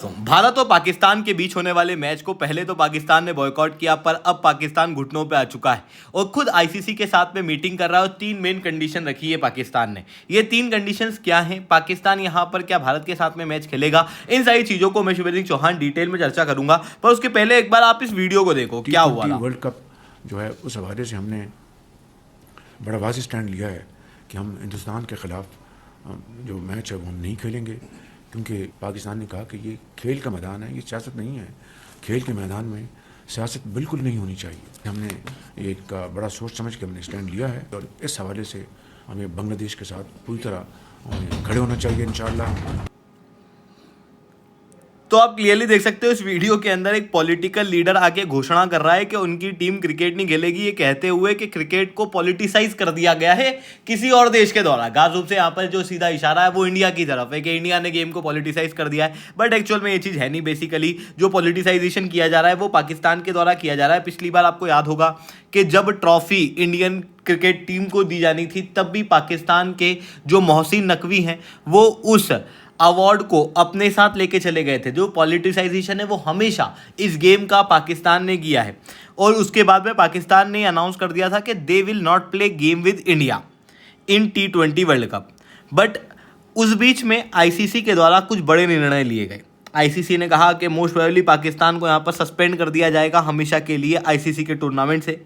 दोस्तों, भारत और पाकिस्तान के बीच होने वाले मैच को पहले तो पाकिस्तान ने बॉयकॉट किया, पर अब पाकिस्तान घुटनों पे आ चुका है और खुद आईसीसी के साथ में मीटिंग कर रहा है और 3 मेन कंडीशन रखी है पाकिस्तान ने। ये 3 कंडीशंस क्या हैं, पाकिस्तान यहाँ पर क्या भारत के साथ में मैच खेलेगा, इन सारी चीज़ों को मैं शिवराज सिंह चौहान डिटेल में चर्चा करूंगा। पर उसके पहले एक बार आप इस वीडियो को देखो, क्या हुआ था। वर्ल्ड कप जो है उस हवाले से हमने बड़ा वाज़ेह स्टैंड लिया है कि हम हिंदुस्तान के ख़िलाफ़ जो मैच है वो हम नहीं खेलेंगे, क्योंकि पाकिस्तान ने कहा कि ये खेल का मैदान है, ये सियासत नहीं है। खेल के मैदान में सियासत बिल्कुल नहीं होनी चाहिए। हमने एक बड़ा सोच समझ के हमने स्टैंड लिया है और इस हवाले से हमें बांग्लादेश के साथ पूरी तरह खड़े होना चाहिए इंशाअल्लाह। तो आप क्लियरली देख सकते हो इस वीडियो के अंदर एक पॉलिटिकल लीडर आके घोषणा कर रहा है कि उनकी टीम क्रिकेट नहीं खेलेगी, ये कहते हुए कि क्रिकेट को पॉलिटिसाइज कर दिया गया है किसी और देश के द्वारा। खास रूप से यहाँ पर जो सीधा इशारा है वो इंडिया की तरफ है कि इंडिया ने गेम को पॉलिटिसाइज कर दिया है, बट एक्चुअल में ये चीज़ है नहीं। बेसिकली जो पॉलिटिसाइजेशन किया जा रहा है वो पाकिस्तान के द्वारा किया जा रहा है। पिछली बार आपको याद होगा कि जब ट्रॉफी इंडियन क्रिकेट टीम को दी जानी थी तब भी पाकिस्तान के जो मोहसिन नकवी हैं वो उस अवार्ड को अपने साथ लेके चले गए थे। जो पॉलिटिसाइजेशन है वो हमेशा इस गेम का पाकिस्तान ने किया है और उसके बाद में पाकिस्तान ने अनाउंस कर दिया था कि they will not play game with India in T20 world cup. But उस बीच में आईसीसी के द्वारा कुछ बड़े निर्णय लिए गए। आईसीसी ने कहा कि मोस्ट प्रोबेबली पाकिस्तान को यहाँ पर सस्पेंड कर दिया जाएगा हमेशा के लिए आईसीसी के टूर्नामेंट से।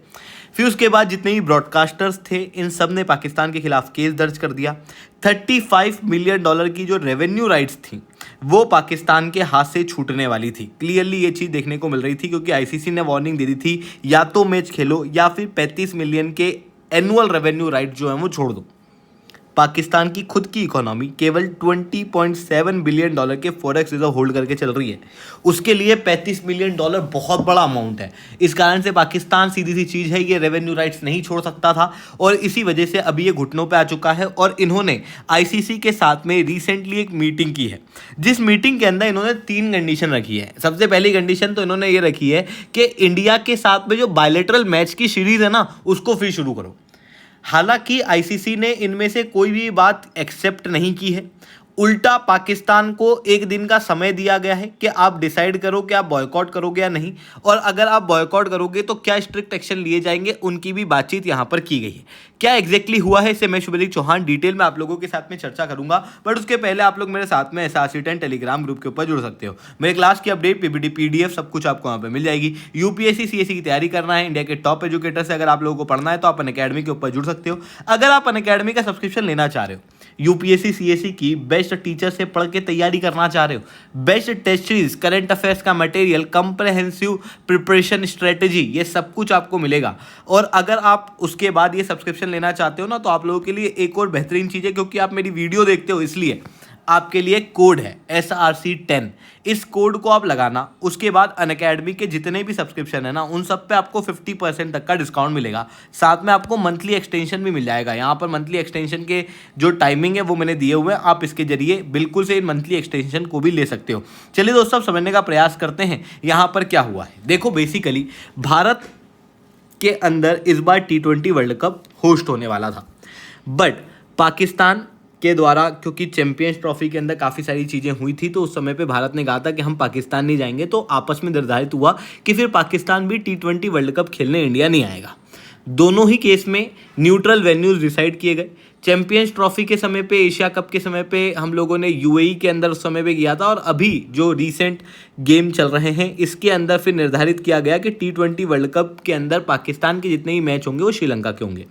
फिर उसके बाद जितने भी ब्रॉडकास्टर्स थे इन सब ने पाकिस्तान के खिलाफ केस दर्ज कर दिया। $35 मिलियन की जो रेवेन्यू राइट्स थी वो पाकिस्तान के हाथ से छूटने वाली थी। क्लियरली ये चीज़ देखने को मिल रही थी, क्योंकि आईसीसी ने वार्निंग दे दी थी या तो मैच खेलो या फिर 35 मिलियन के एनुअल रेवेन्यू राइट जो है वो छोड़ दो। पाकिस्तान की खुद की इकोनॉमी केवल $20.7 बिलियन के फॉरेक्स रिजर्व होल्ड करके चल रही है। उसके लिए $35 मिलियन बहुत बड़ा अमाउंट है। इस कारण से पाकिस्तान सीधी सी चीज़ है, ये रेवेन्यू राइट्स नहीं छोड़ सकता था और इसी वजह से अभी ये घुटनों पे आ चुका है। और इन्होंने आईसीसी के साथ में रिसेंटली एक मीटिंग की है, जिस मीटिंग के अंदर इन्होंने 3 कंडीशन रखी है। सबसे पहली कंडीशन तो इन्होंने ये रखी है कि इंडिया के साथ में जो बायलैटरल मैच की सीरीज़ है ना उसको फिर शुरू करो। हालांकि आईसीसी ने इनमें से कोई भी बात एक्सेप्ट नहीं की है, उल्टा पाकिस्तान को एक दिन का समय दिया गया है कि आप डिसाइड करो कि आप बॉयकॉट करोगे या नहीं, और अगर आप बॉयकॉट करोगे तो क्या स्ट्रिक्ट एक्शन लिए जाएंगे, उनकी भी बातचीत यहाँ पर की गई है। क्या एग्जैक्टली हुआ है इसे मैं शिवराज चौहान डिटेल में आप लोगों के साथ में चर्चा करूंगा, बट उसके पहले आप लोग मेरे साथ में SRC10 टेलीग्राम ग्रुप के ऊपर जुड़ सकते हो। मेरे क्लास की अपडेट पीपीटी PDF सब कुछ आपको वहाँ पर मिल जाएगी। यूपीएससी CSE की तैयारी करना है, इंडिया के टॉप एजुकेटर से अगर आप लोगों को पढ़ना है तो आप अनअकैडमी के ऊपर जुड़ सकते हो। अगर आप अनअकैडमी का सब्सक्रिप्शन लेना चाह रहे हो, यूपीएससी CSE की बेस्ट टीचर से पढ़ के तैयारी करना चाह रहे हो, best test series, current affairs का मटेरियल, कंप्रहेंसिव प्रिपरेशन स्ट्रेटेजी, ये सब कुछ आपको मिलेगा। और अगर आप उसके बाद ये सब्सक्रिप्शन लेना चाहते हो ना तो आप लोगों के लिए एक और बेहतरीन चीज़ है, क्योंकि आप मेरी वीडियो देखते हो इसलिए आपके लिए कोड है SRC10। इस कोड को आप लगाना, उसके बाद अनअकैडमी के जितने भी सब्सक्रिप्शन है ना उन सब पे आपको 50% तक का डिस्काउंट मिलेगा। साथ में आपको मंथली एक्सटेंशन भी मिल जाएगा। यहाँ पर मंथली एक्सटेंशन के जो टाइमिंग है वो मैंने दिए हुए हैं, आप इसके जरिए बिल्कुल से इन मंथली एक्सटेंशन को भी ले सकते हो। चलिए दोस्तों, अब समझने का प्रयास करते हैं यहाँ पर क्या हुआ है। देखो, बेसिकली भारत के अंदर इस बार T20 वर्ल्ड कप होस्ट होने वाला था, बट पाकिस्तान के द्वारा, क्योंकि चैंपियंस ट्रॉफी के अंदर काफ़ी सारी चीज़ें हुई थी, तो उस समय पे भारत ने कहा था कि हम पाकिस्तान नहीं जाएंगे, तो आपस में निर्धारित हुआ कि फिर पाकिस्तान भी T20 वर्ल्ड कप खेलने इंडिया नहीं आएगा। दोनों ही केस में न्यूट्रल वेन्यूज़ डिसाइड किए गए। चैंपियंस ट्रॉफी के समय पे, एशिया कप के समय पे हम लोगों ने UAE के अंदर उस समय पे किया था, और अभी जो रिसेंट गेम चल रहे हैं इसके अंदर फिर निर्धारित किया गया कि T20 वर्ल्ड कप के अंदर पाकिस्तान के जितने ही मैच होंगे वो श्रीलंका के होंगे।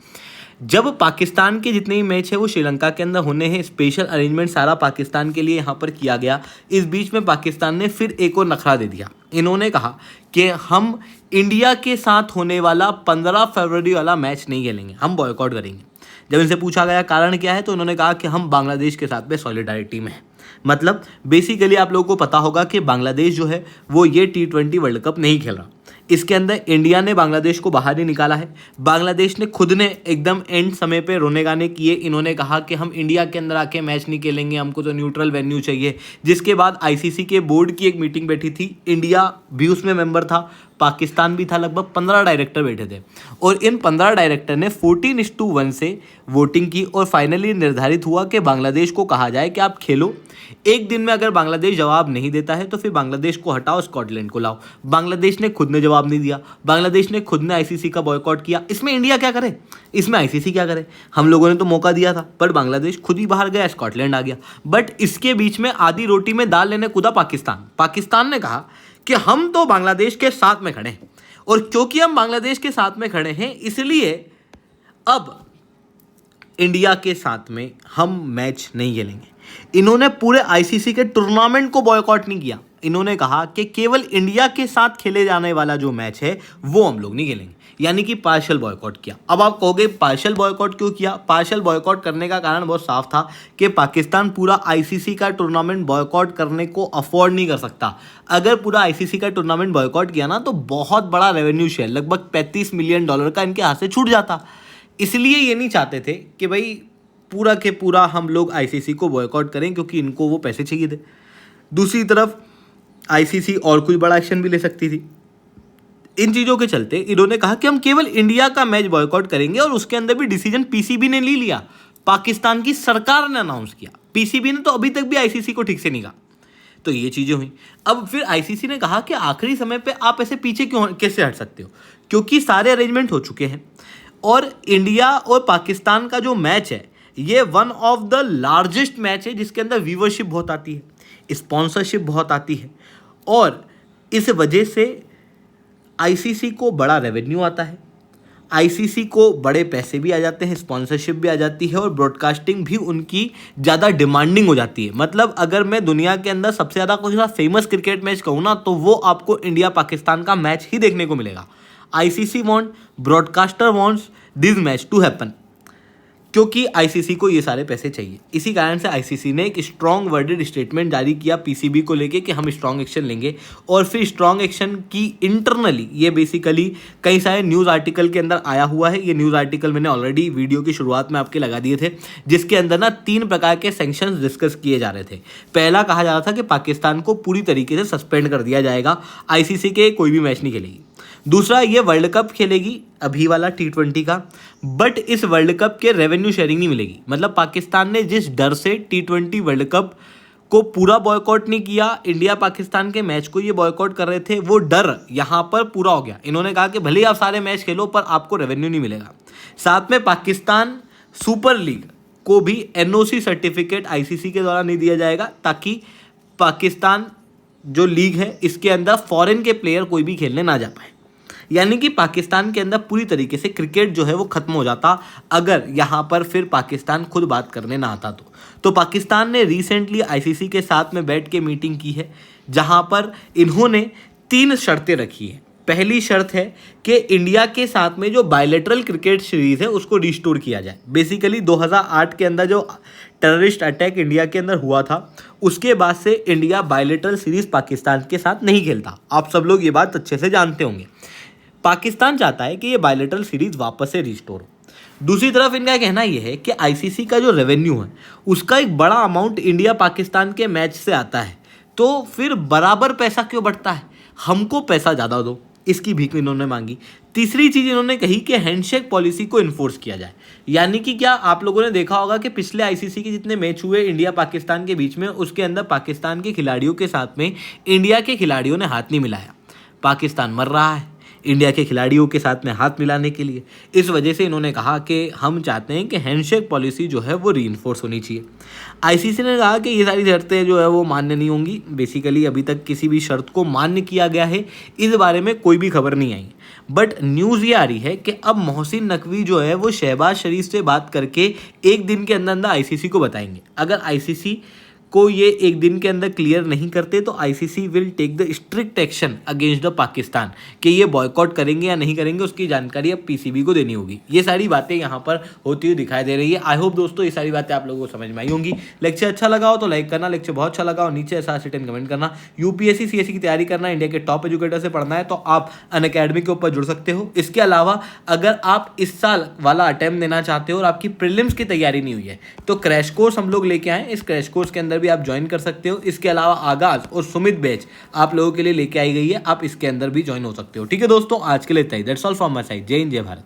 जब पाकिस्तान के जितने भी मैच है वो श्रीलंका के अंदर होने हैं, स्पेशल अरेंजमेंट सारा पाकिस्तान के लिए यहाँ पर किया गया। इस बीच में पाकिस्तान ने फिर एक और नखरा दे दिया। इन्होंने कहा कि हम इंडिया के साथ होने वाला 15 फरवरी वाला मैच नहीं खेलेंगे, हम बॉयकॉट करेंगे। जब इनसे पूछा गया कारण क्या है तो उन्होंने कहा कि हम बांग्लादेश के साथ में सॉलिडारिटी में हैं। मतलब बेसिकली आप लोगों को पता होगा कि बांग्लादेश जो है वो ये T20 वर्ल्ड कप नहीं खेल रहा। इसके अंदर इंडिया ने बांग्लादेश को बाहर ही निकाला है। बांग्लादेश ने खुद ने एकदम एंड समय पे रोने गाने किए। इन्होंने कहा कि हम इंडिया के अंदर आके मैच नहीं खेलेंगे, हमको तो न्यूट्रल वेन्यू चाहिए। जिसके बाद आईसीसी के बोर्ड की एक मीटिंग बैठी थी, इंडिया भी उसमें मेंबर था, पाकिस्तान भी था, लगभग 15 डायरेक्टर बैठे थे और इन 15 डायरेक्टर ने 14:1 से वोटिंग की और फाइनली निर्धारित हुआ कि बांग्लादेश को कहा जाए कि आप खेलो, एक दिन में अगर बांग्लादेश जवाब नहीं देता है तो फिर बांग्लादेश को हटाओ, स्कॉटलैंड को लाओ। बांग्लादेश ने खुद ने जवाब नहीं दिया, बांग्लादेश ने खुद ने आईसीसी का बॉयकॉट किया। इसमें इंडिया क्या करे, इसमें आईसीसी क्या करे? हम लोगों ने तो मौका दिया था पर बांग्लादेश खुद ही बाहर गया, स्कॉटलैंड आ गया। बट इसके बीच में आधी रोटी में दाल लेने कूदा पाकिस्तान। पाकिस्तान ने कहा कि हम तो बांग्लादेश के साथ में खड़े हैं और क्योंकि हम बांग्लादेश के साथ में खड़े हैं इसलिए अब इंडिया के साथ में हम मैच नहीं खेलेंगे। इन्होंने पूरे आईसीसी के टूर्नामेंट को बॉयकॉट नहीं किया, इन्होंने कहा कि केवल इंडिया के साथ खेले जाने वाला जो मैच है वो हम लोग नहीं खेलेंगे, यानी कि पार्शियल बॉयकॉट किया। अब आप कहोगे पार्शियल बॉयकॉट क्यों किया? पार्शियल बॉयकॉट करने का कारण बहुत साफ था कि पाकिस्तान पूरा आईसीसी का टूर्नामेंट बॉयकॉट करने को अफोर्ड नहीं कर सकता। अगर पूरा आईसीसी का टूर्नामेंट बॉयकॉट किया ना तो बहुत बड़ा रेवेन्यू शेयर, लगभग $35 मिलियन का इनके हाथ से छूट जाता। इसलिए ये नहीं चाहते थे कि भाई पूरा के पूरा हम लोग आईसीसी को बॉयकॉट करें, क्योंकि इनको वो पैसे चाहिए थे। दूसरी तरफ आईसीसी और कोई बड़ा एक्शन भी ले सकती थी। इन चीज़ों के चलते इन्होंने कहा कि हम केवल इंडिया का मैच बॉयकॉट करेंगे और उसके अंदर भी डिसीजन पीसीबी ने ले लिया, पाकिस्तान की सरकार ने अनाउंस किया। पीसीबी ने तो अभी तक भी आईसीसी को ठीक से नहीं कहा। तो ये चीज़ें हुई। अब फिर आईसीसी ने कहा कि आखिरी समय पे आप ऐसे पीछे कैसे हट सकते हो, क्योंकि सारे अरेंजमेंट हो चुके हैं और इंडिया और पाकिस्तान का जो मैच है ये one of the largest match है जिसके अंदर व्यूवरशिप बहुत आती है, स्पॉन्सरशिप बहुत आती है और इस वजह से आईसीसी को बड़ा रेवेन्यू आता है, आईसीसी को बड़े पैसे भी आ जाते हैं, स्पॉन्सरशिप भी आ जाती है और ब्रॉडकास्टिंग भी उनकी ज़्यादा डिमांडिंग हो जाती है। मतलब अगर मैं दुनिया के अंदर सबसे ज़्यादा कोई सा फेमस क्रिकेट मैच कहूँ ना तो वो आपको इंडिया पाकिस्तान का मैच ही देखने को मिलेगा। ICC want, broadcaster wants this match to happen, क्योंकि आईसीसी को ये सारे पैसे चाहिए। इसी कारण से आईसीसी ने एक स्ट्रॉन्ग वर्डेड स्टेटमेंट जारी किया पीसीबी को लेके कि हम स्ट्रॉन्ग एक्शन लेंगे और फिर स्ट्रॉन्ग एक्शन की इंटरनली ये बेसिकली कई सारे न्यूज़ आर्टिकल के अंदर आया हुआ है। ये न्यूज़ आर्टिकल मैंने ऑलरेडी वीडियो की शुरुआत में आपके लगा दिए थे, जिसके अंदर ना 3 प्रकार के सैंक्शंस डिस्कस किए जा रहे थे। पहला कहा जा रहा था कि पाकिस्तान को पूरी तरीके से सस्पेंड कर दिया जाएगा, आईसीसी के कोई भी मैच नहीं खेलेगी। दूसरा, ये वर्ल्ड कप खेलेगी अभी वाला T20 का, बट इस वर्ल्ड कप के रेवेन्यू शेयरिंग नहीं मिलेगी। मतलब पाकिस्तान ने जिस डर से T20 वर्ल्ड कप को पूरा बॉयकॉट नहीं किया, इंडिया पाकिस्तान के मैच को ये बॉयकॉट कर रहे थे, वो डर यहाँ पर पूरा हो गया। इन्होंने कहा कि भले ही आप सारे मैच खेलो पर आपको रेवेन्यू नहीं मिलेगा। साथ में पाकिस्तान सुपर लीग को भी NOC सर्टिफिकेट आईसीसी के द्वारा नहीं दिया जाएगा, ताकि पाकिस्तान जो लीग है इसके अंदर फॉरेन के प्लेयर कोई भी खेलने ना जा पाए। यानी कि पाकिस्तान के अंदर पूरी तरीके से क्रिकेट जो है वो खत्म हो जाता अगर यहाँ पर फिर पाकिस्तान खुद बात करने ना आता तो पाकिस्तान ने रिसेंटली आईसीसी के साथ में बैठ के मीटिंग की है, जहाँ पर इन्होंने 3 शर्तें रखी हैं। पहली शर्त है कि इंडिया के साथ में जो बायलैटरल क्रिकेट सीरीज़ है उसको रिस्टोर किया जाए। बेसिकली 2008 के अंदर जो टेररिस्ट अटैक इंडिया के अंदर हुआ था उसके बाद से इंडिया बायलैटरल सीरीज़ पाकिस्तान के साथ नहीं खेलता। आप सब लोग ये बात अच्छे से जानते होंगे। पाकिस्तान चाहता है कि ये बायलैटरल सीरीज वापस से रिस्टोर हो। दूसरी तरफ इनका कहना यह है कि आईसीसी का जो रेवेन्यू है उसका एक बड़ा अमाउंट इंडिया पाकिस्तान के मैच से आता है, तो फिर बराबर पैसा क्यों बढ़ता है, हमको पैसा ज़्यादा दो, इसकी भीख इन्होंने मांगी। तीसरी चीज़ इन्होंने कही कि हैंडशेक पॉलिसी को इन्फोर्स किया जाए। यानी कि क्या आप लोगों ने देखा होगा कि पिछले आईसीसी के जितने मैच हुए इंडिया पाकिस्तान के बीच में, उसके अंदर पाकिस्तान के खिलाड़ियों के साथ में इंडिया के खिलाड़ियों ने हाथ नहीं मिलाया। पाकिस्तान मर रहा है इंडिया के खिलाड़ियों के साथ में हाथ मिलाने के लिए। इस वजह से इन्होंने कहा कि हम चाहते हैं कि हैंडशेक पॉलिसी जो है वो रीइंफोर्स होनी चाहिए। आईसीसी ने कहा कि ये सारी शर्तें जो है वो मान्य नहीं होंगी। बेसिकली अभी तक किसी भी शर्त को मान्य किया गया है इस बारे में कोई भी खबर नहीं आई। बट न्यूज़ ये आ रही है कि अब मोहसिन नकवी जो है वो शहबाज शरीफ से बात करके एक दिन के अंदर अंदर आईसीसी को बताएंगे। अगर आईसीसी को ये एक दिन के अंदर क्लियर नहीं करते तो ICC will take the strict action against the Pakistan कि ये बॉयकॉट करेंगे या नहीं करेंगे, उसकी जानकारी अब पीसीबी को देनी होगी। ये सारी बातें यहाँ पर होती हुई दिखाई दे रही है। आई होप दोस्तों ये सारी बातें आप लोगों को समझ में आई होंगी। लेक्चर अच्छा लगा हो तो लाइक करना, लेक्चर बहुत अच्छा लगा हो नीचे ऐसा 10 कमेंट करना। यूपीएससी सीएससी की तैयारी करना, इंडिया के टॉप एजुकेटर से पढ़ना है तो आप अनअकैडमी के ऊपर जुड़ सकते हो। इसके अलावा अगर आप इस साल वाला अटेम्प्ट देना चाहते हो और आपकी प्रीलिम्स की तैयारी नहीं हुई है तो क्रैश कोर्स हम लोग लेके आए। इस क्रैश कोर्स के अंदर भी आप ज्वाइन कर सकते हो। इसके अलावा आगाज और सुमित बैच आप लोगों के लिए लेके आई गई है, आप इसके अंदर भी ज्वाइन हो सकते हो। ठीक है दोस्तों, आज के लिए इतना ही। That's all from my side. Jai Hind, जय भारत।